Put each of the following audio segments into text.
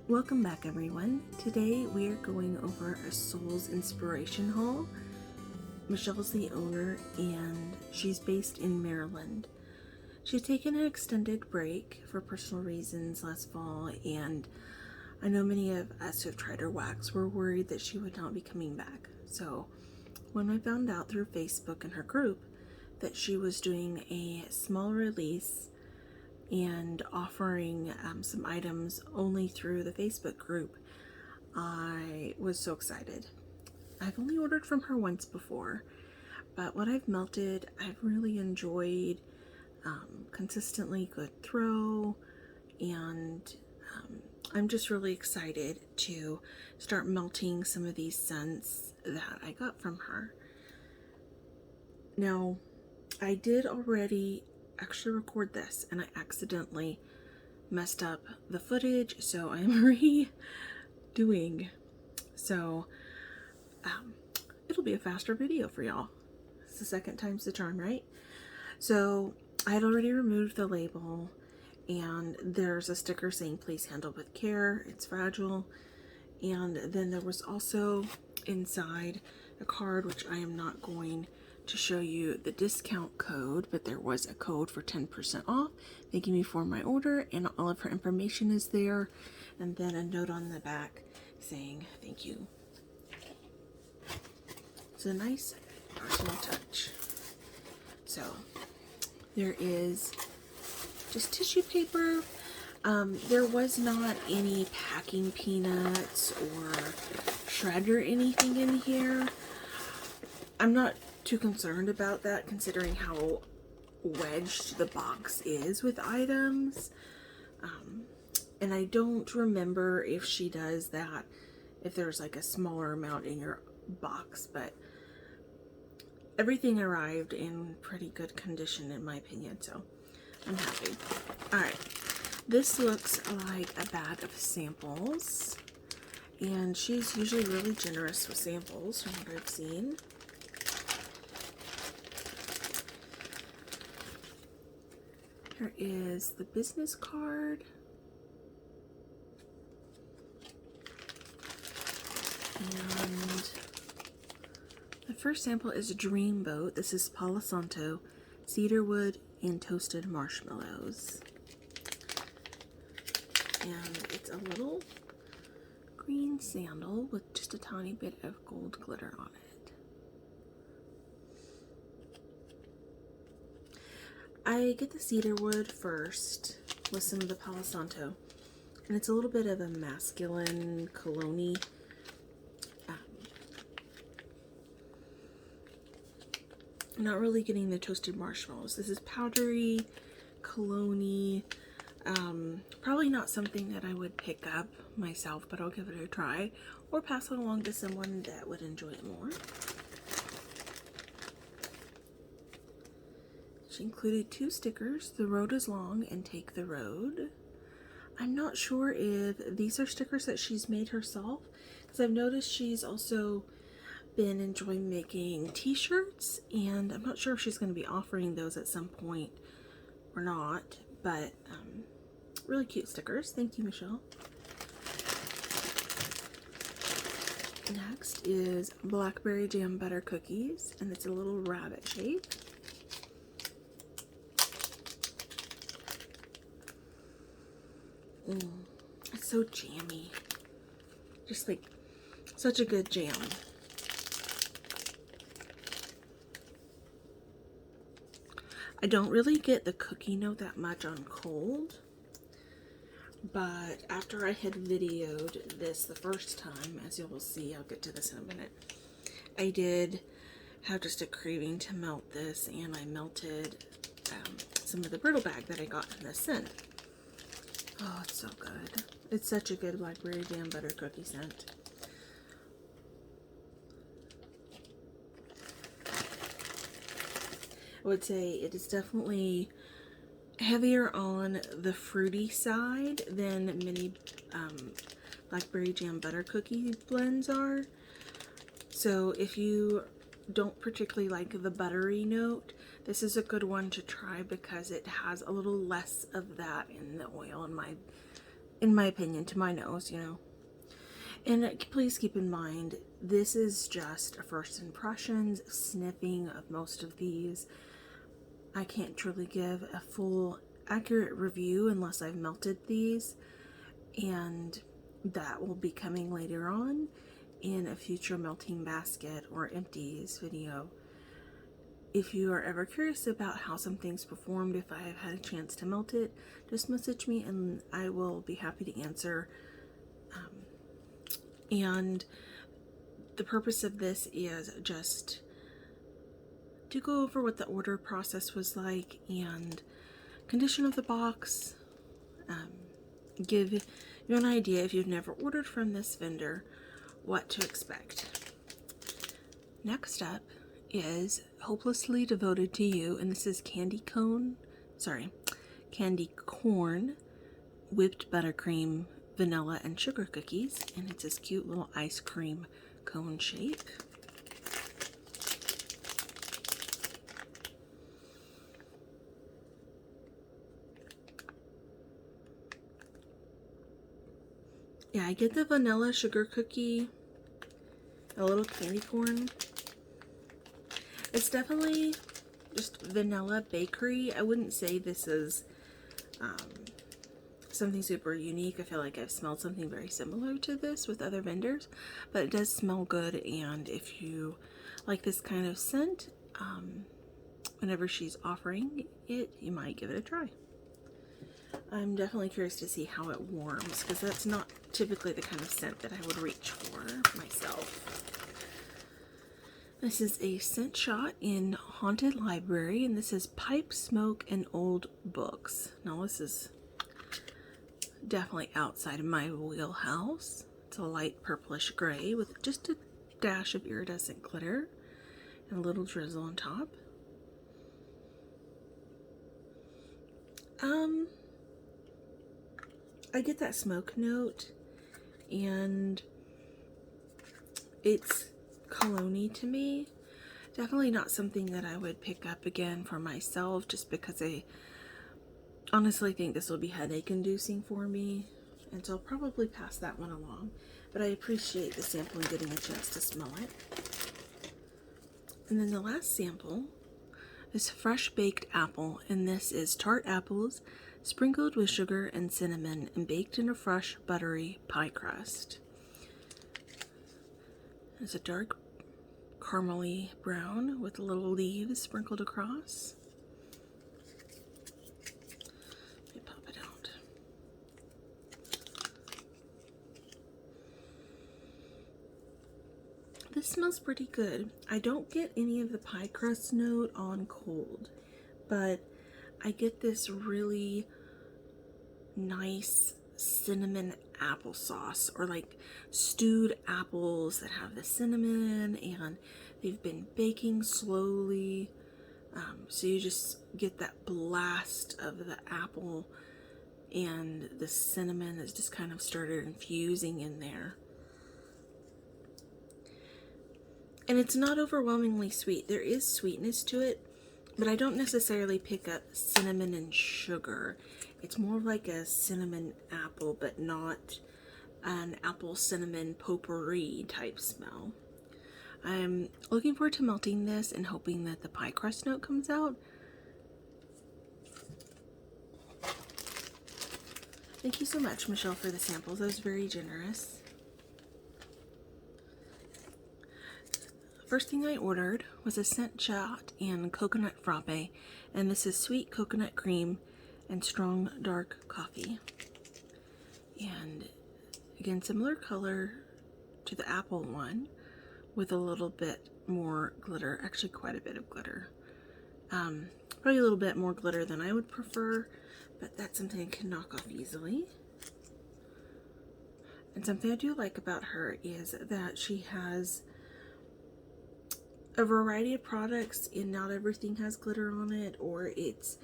Welcome back, everyone. Today we are going over a Souls inspiration haul. Michelle's the owner and she's based in Maryland. She's taken an extended break for personal reasons last fall, and I know many of us who have tried her wax were worried that she would not be coming back. So when I found out through Facebook and her group that she was doing a small release and offering some items only through the Facebook group, I was so excited. I've only ordered from her once before, but what I've melted, I've really enjoyed. Consistently good throw, and I'm just really excited to start melting some of these scents that I got from her. Now, I did already actually record this and I accidentally messed up the footage, so I'm redoing. So it'll be a faster video for y'all. It's the second time's the charm, right? So I had already removed the label, and there's a sticker saying please handle with care, it's fragile. And then there was also inside a card, which I am not going to show you the discount code, but there was a code for 10% off thanking me for my order, and all of her information is there, and then a note on the back saying thank you. It's a nice personal touch. So there is just tissue paper. There was not any packing peanuts or shred or anything in here. I'm not too concerned about that, considering how wedged the box is with items. And I don't remember if she does that, if there's like a smaller amount in your box, but everything arrived in pretty good condition in my opinion, so I'm happy. Alright, this looks like a bag of samples, and she's usually really generous with samples from what I've seen. Here is the business card. And the first sample is a Dreamboat. This is Palo Santo, cedarwood, and toasted marshmallows. And it's a little green sandal with just a tiny bit of gold glitter on it. I get the cedarwood first with some of the Palo Santo, and it's a little bit of a masculine cologne-y. I'm not really getting the toasted marshmallows. This is powdery, cologne-y. Probably not something that I would pick up myself, but I'll give it a try or pass it along to someone that would enjoy it more. She included 2 stickers, The Road is Long and Take the Road. I'm not sure if these are stickers that she's made herself, because I've noticed she's also been enjoying making t-shirts, and I'm not sure if she's going to be offering those at some point or not, but really cute stickers. Thank you, Michelle. Next is Blackberry Jam Butter Cookies, and it's a little rabbit shape. It's so jammy. Just like such a good jam. I don't really get the cookie note that much on cold, but after I had videoed this the first time, as you will see, I'll get to this in a minute, I did have just a craving to melt this, and I melted some of the Brittle Bag that I got in this scent. Oh, it's so good. It's such a good blackberry jam butter cookie scent. I would say it is definitely heavier on the fruity side than many blackberry jam butter cookie blends are. So if you don't particularly like the buttery note, this is a good one to try because it has a little less of that in the oil, in my opinion, to my nose, And please keep in mind, this is just a first impressions sniffing of most of these. I can't truly give a full accurate review unless I've melted these, and that will be coming later on in a future melting basket or empties video. If you are ever curious about how something's performed, if I have had a chance to melt it, just message me and I will be happy to answer. And the purpose of this is just to go over what the order process was like and condition of the box, give you an idea, if you've never ordered from this vendor, what to expect. Next up is Hopelessly Devoted to You, and this is candy corn, whipped buttercream, vanilla, and sugar cookies, and it's this cute little ice cream cone shape. Yeah, I get the vanilla sugar cookie, a little candy corn. It's definitely just vanilla bakery. I wouldn't say this is something super unique. I feel like I've smelled something very similar to this with other vendors, but it does smell good, and if you like this kind of scent, whenever she's offering it, you might give it a try. I'm definitely curious to see how it warms, because that's not typically the kind of scent that I would reach for myself. This is a scent shot in Haunted Library, and this is Pipe, Smoke, and Old Books. Now this is definitely outside of my wheelhouse. It's a light purplish gray with just a dash of iridescent glitter and a little drizzle on top. I get that smoke note, and it's cologne-y to me. Definitely not something that I would pick up again for myself, just because I honestly think this will be headache inducing for me, and so I'll probably pass that one along. But I appreciate the sample and getting a chance to smell it. And then the last sample is Fresh Baked Apple, and this is tart apples sprinkled with sugar and cinnamon and baked in a fresh buttery pie crust. It's a dark caramely brown with little leaves sprinkled across. Let me pop it out. This smells pretty good. I don't get any of the pie crust note on cold, but I get this really nice cinnamon applesauce, or like stewed apples that have the cinnamon and they've been baking slowly, so you just get that blast of the apple, and the cinnamon has just kind of started infusing in there. And it's not overwhelmingly sweet. There is sweetness to it, but I don't necessarily pick up cinnamon and sugar. It's more like a cinnamon apple, but not an apple cinnamon potpourri type smell. I'm looking forward to melting this and hoping that the pie crust note comes out. Thank you so much, Michelle, for the samples. That was very generous. First thing I ordered was a scent shot and coconut frappe, and this is sweet coconut cream and strong dark coffee. And again, similar color to the apple one, with a little bit more glitter, actually quite a bit of glitter. Probably a little bit more glitter than I would prefer, but that's something I can knock off easily. And something I do like about her is that she has a variety of products, and not everything has glitter on it, or it's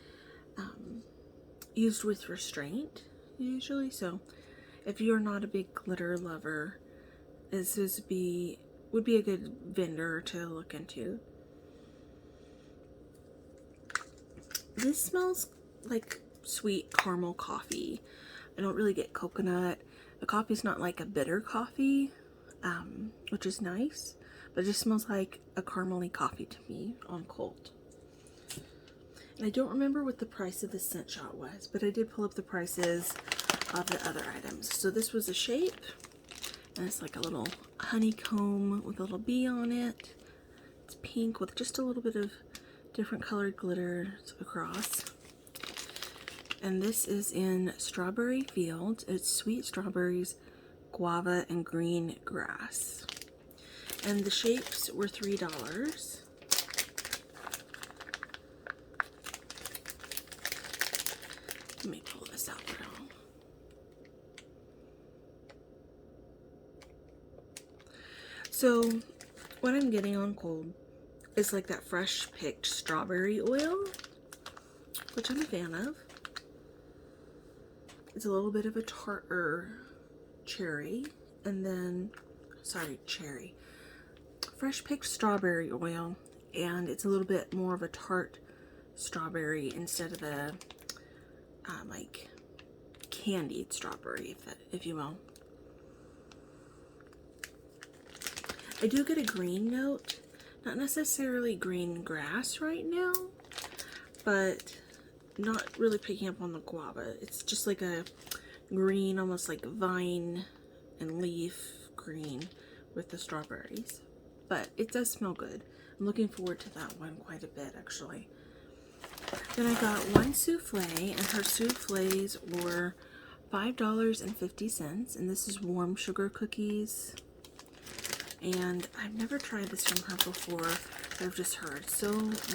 used with restraint usually. So if you're not a big glitter lover, this would be a good vendor to look into. This smells like sweet caramel coffee. I don't really get coconut. The coffee's not like a bitter coffee, which is nice, but it just smells like a caramely coffee to me on cold. And I don't remember what the price of the scent shot was, but I did pull up the prices of the other items. So this was a shape, and it's like a little honeycomb with a little bee on it. It's pink with just a little bit of different colored glitters across. And this is in Strawberry Fields. It's sweet strawberries, guava, and green grass. And the shapes were $3. Let me pull this out now. So what I'm getting on cold is like that fresh picked strawberry oil, which I'm a fan of. It's a little bit of a tart cherry, and then, cherry. Fresh picked strawberry oil, and it's a little bit more of a tart strawberry instead of the like candied strawberry, if you will. I do get a green note, not necessarily green grass right now, but not really picking up on the guava. It's just like a green, almost like vine and leaf green with the strawberries. But it does smell good. I'm looking forward to that one quite a bit, actually. Then I got one souffle, and her souffles were $5.50, and this is warm sugar cookies. And I've never tried this from her before, but I've just heard so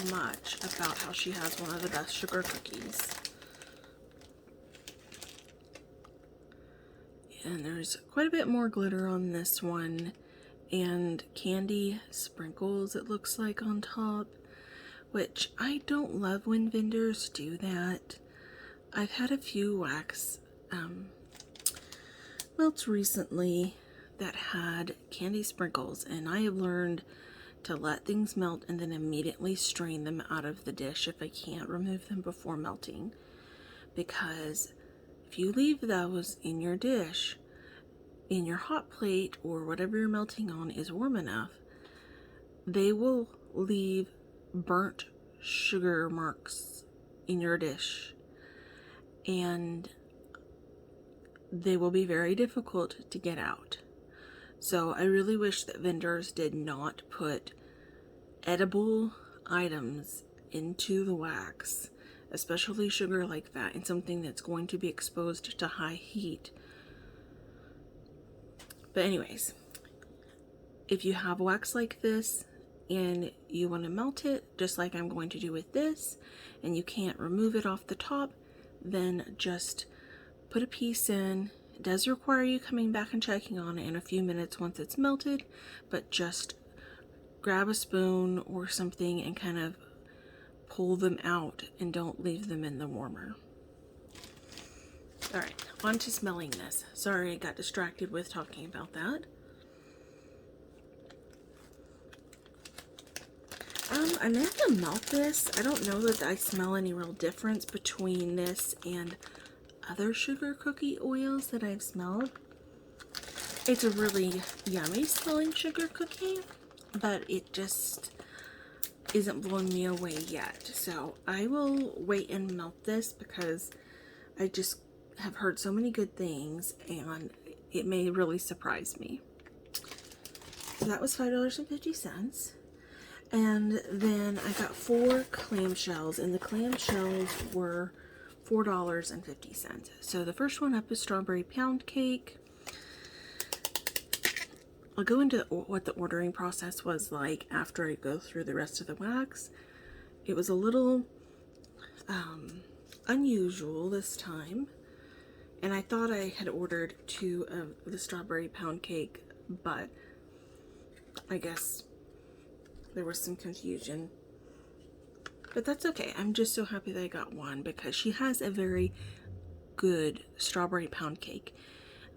much about how she has one of the best sugar cookies. And there's quite a bit more glitter on this one, and candy sprinkles, it looks like, on top, which I don't love when vendors do that. I've had a few wax melts recently that had candy sprinkles, and I have learned to let things melt and then immediately strain them out of the dish if I can't remove them before melting, because if you leave those in your dish, in your hot plate, or whatever you're melting on is warm enough, they will leave burnt sugar marks in your dish, and they will be very difficult to get out. So I really wish that vendors did not put edible items into the wax, especially sugar like that, and something that's going to be exposed to high heat. But anyways, if you have wax like this and you want to melt it, just like I'm going to do with this, and you can't remove it off the top, then just put a piece in. It does require you coming back and checking on it in a few minutes once it's melted, but just grab a spoon or something and kind of pull them out, and don't leave them in the warmer. Alright, on to smelling this. Sorry, I got distracted with talking about that. I'm going to melt this. I don't know that I smell any real difference between this and other sugar cookie oils that I've smelled. It's a really yummy smelling sugar cookie, but it just isn't blowing me away yet. So I will wait and melt this, because I just have heard so many good things, and it may really surprise me. So that was $5.50. And then I got 4 clamshells, and the clamshells were $4.50. So the first one up is strawberry pound cake. I'll go into what the ordering process was like after I go through the rest of the wax. It was a little unusual this time, and I thought I had ordered 2 of the strawberry pound cake, but I guess there was some confusion. But that's okay. I'm just so happy that I got 1, because she has a very good strawberry pound cake.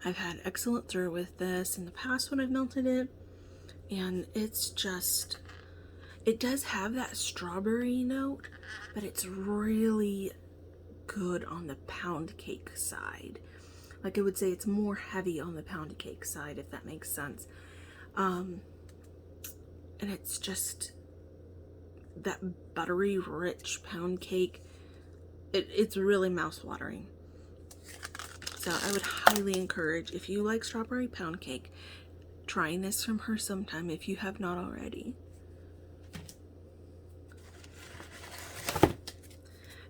I've had excellent through with this in the past when I've melted it, and it's just, it does have that strawberry note, but it's really good on the pound cake side. Like I would say it's more heavy on the pound cake side, if that makes sense. And it's just that buttery, rich pound cake. It's really mouth-watering. So I would highly encourage, if you like strawberry pound cake, trying this from her sometime if you have not already.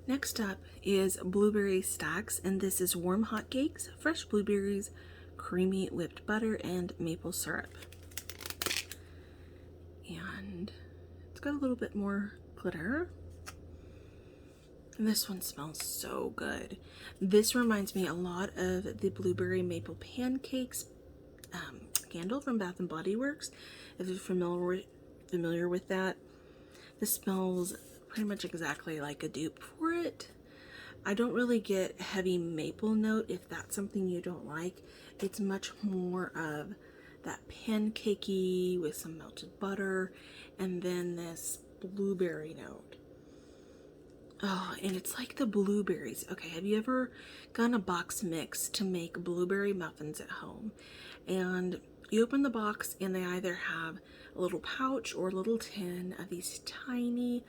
Next up is blueberry stacks, and this is warm hot cakes, fresh blueberries, creamy whipped butter, and maple syrup. And it's got a little bit more glitter. And this one smells so good. This reminds me a lot of the blueberry maple pancakes candle from Bath and Body Works. If you're familiar with that, this smells pretty much exactly like a dupe for it. I don't really get heavy maple note if that's something you don't like. It's much more of that pancakey with some melted butter and then this blueberry note. Oh, and it's like the blueberries. Okay, have you ever gotten a box mix to make blueberry muffins at home? And you open the box and they either have a little pouch or a little tin of these tiny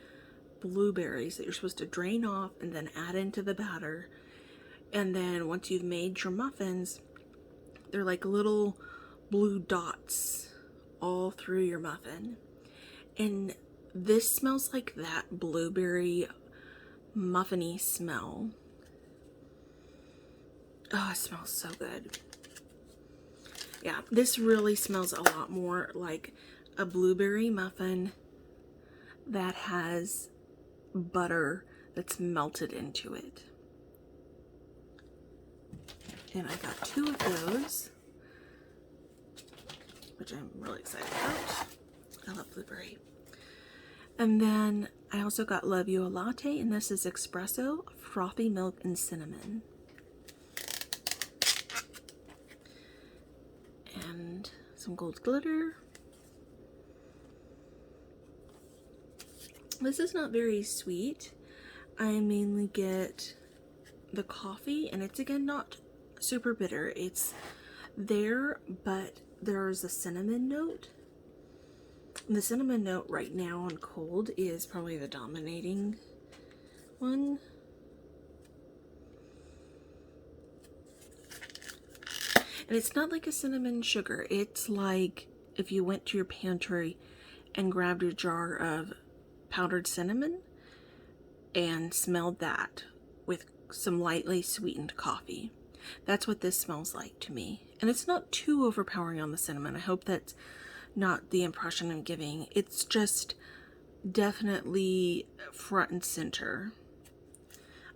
blueberries that you're supposed to drain off and then add into the batter. And then once you've made your muffins, they're like little blue dots all through your muffin. And this smells like that blueberry muffin-y smell. Oh, it smells so good. Yeah, this really smells a lot more like a blueberry muffin that has butter that's melted into it. And I got 2 of those, which I'm really excited about. I love blueberry. And then I also got Love You a Latte, and this is espresso, frothy milk, and cinnamon. And some gold glitter. This is not very sweet. I mainly get the coffee, and it's again not super bitter. It's there, but there's a cinnamon note. And the cinnamon note right now on cold is probably the dominating one. And it's not like a cinnamon sugar. It's like if you went to your pantry and grabbed a jar of powdered cinnamon and smelled that with some lightly sweetened coffee. That's what this smells like to me. And it's not too overpowering on the cinnamon. I hope that's not the impression I'm giving. It's just definitely front and center.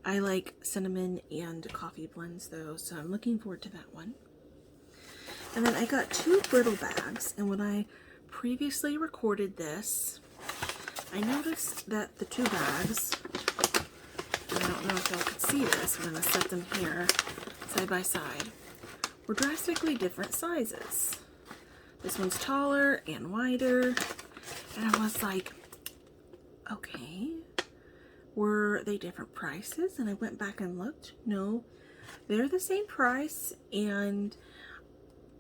I like cinnamon and coffee blends though, so I'm looking forward to that one. And then I got 2 Brittle Bags, and when I previously recorded this, I noticed that the 2 bags, and I don't know if y'all could see this, I'm going to set them here side by side, were drastically different sizes. This one's taller and wider, and I was like, okay, were they different prices? And I went back and looked. No, they're the same price, and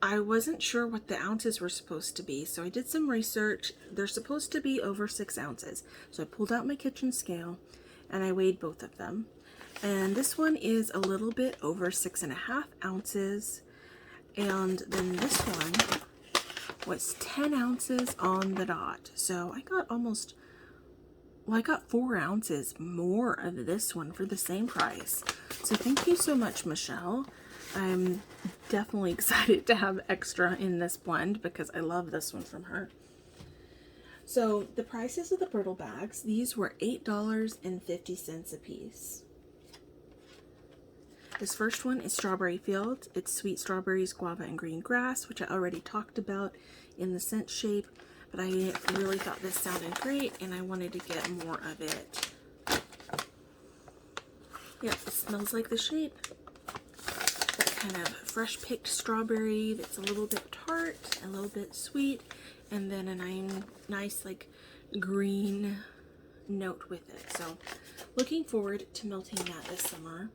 I wasn't sure what the ounces were supposed to be, so I did some research. They're supposed to be over 6 ounces. So I pulled out my kitchen scale and I weighed both of them. And this one is a little bit over 6.5 ounces. And then this one was 10 ounces on the dot. So I got almost, well, I got 4 ounces more of this one for the same price. So thank you so much, Michelle. I'm definitely excited to have extra in this blend because I love this one from her. So the prices of the Brittle Bags, these were $8.50 a piece. This first one is Strawberry Fields. It's sweet strawberries, guava, and green grass, which I already talked about in the scent shape, but I really thought this sounded great and I wanted to get more of it. Yeah, it smells like the shape. Kind of fresh picked strawberry that's a little bit tart, a little bit sweet, and then a nice like green note with it. So looking forward to melting that this summer.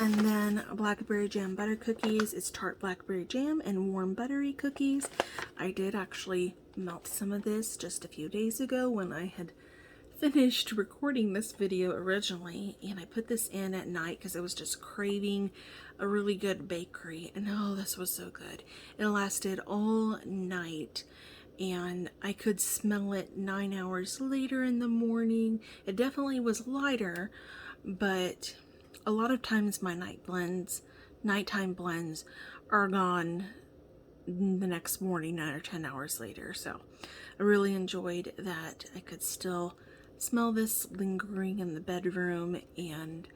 And then blackberry jam butter cookies. It's tart blackberry jam and warm buttery cookies. I did actually melt some of this just a few days ago when I had finished recording this video originally, and I put this in at night because I was just craving a really good bakery, and oh, this was so good. It lasted all night and I could smell it 9 hours later in the morning. It definitely was lighter, but a lot of times my nighttime blends are gone the next morning, 9 or 10 hours later. So I really enjoyed that I could still smell this lingering in the bedroom, and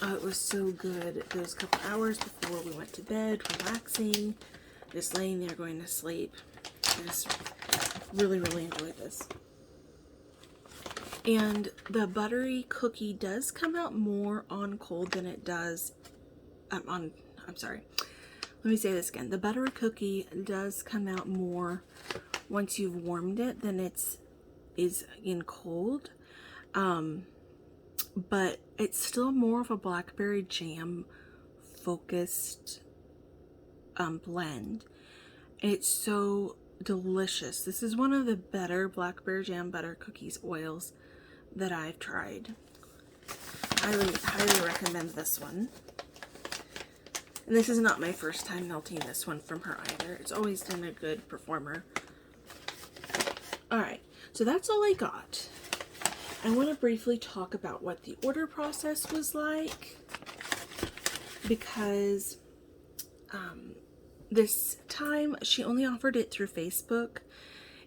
it was so good those couple hours before we went to bed, relaxing, just laying there going to sleep. I just really enjoyed this. And the buttery cookie does come out more on cold than it does I'm sorry. Let me say this again. The buttery cookie does come out more once you've warmed it than is in cold. But it's still more of a blackberry jam focused blend. It's so delicious. This is one of the better blackberry jam butter cookies oils that I've tried. Highly recommend this one. And this is not my first time melting this one from her either. It's always been a good performer. Alright, so that's all I got. I want to briefly talk about what the order process was like, because this time she only offered it through Facebook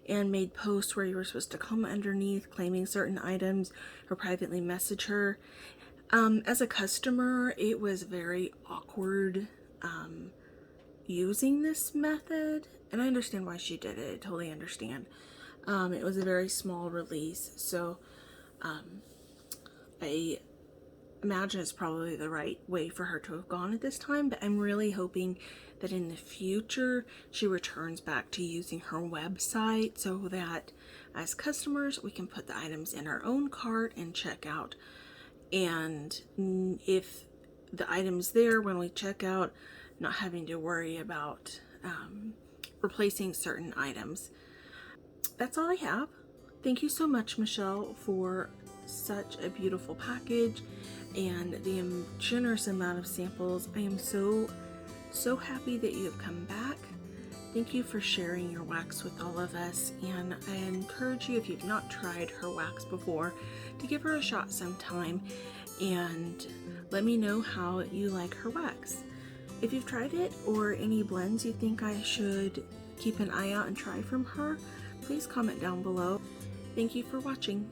and made posts where you were supposed to comment underneath claiming certain items or privately message her. As a customer, it was very awkward using this method, and I understand why she did it. I totally understand. It was a very small release, so I imagine it's probably the right way for her to have gone at this time, but I'm really hoping that in the future she returns back to using her website so that as customers we can put the items in our own cart and check out. And if the item's there when we check out, not having to worry about replacing certain items. That's all I have. Thank you so much, Michelle, for such a beautiful package and the generous amount of samples. I am so happy that you have come back. Thank you for sharing your wax with all of us, and I encourage you, if you've not tried her wax before, to give her a shot sometime and let me know how you like her wax. If you've tried it or any blends you think I should keep an eye out and try from her, please comment down below. Thank you for watching.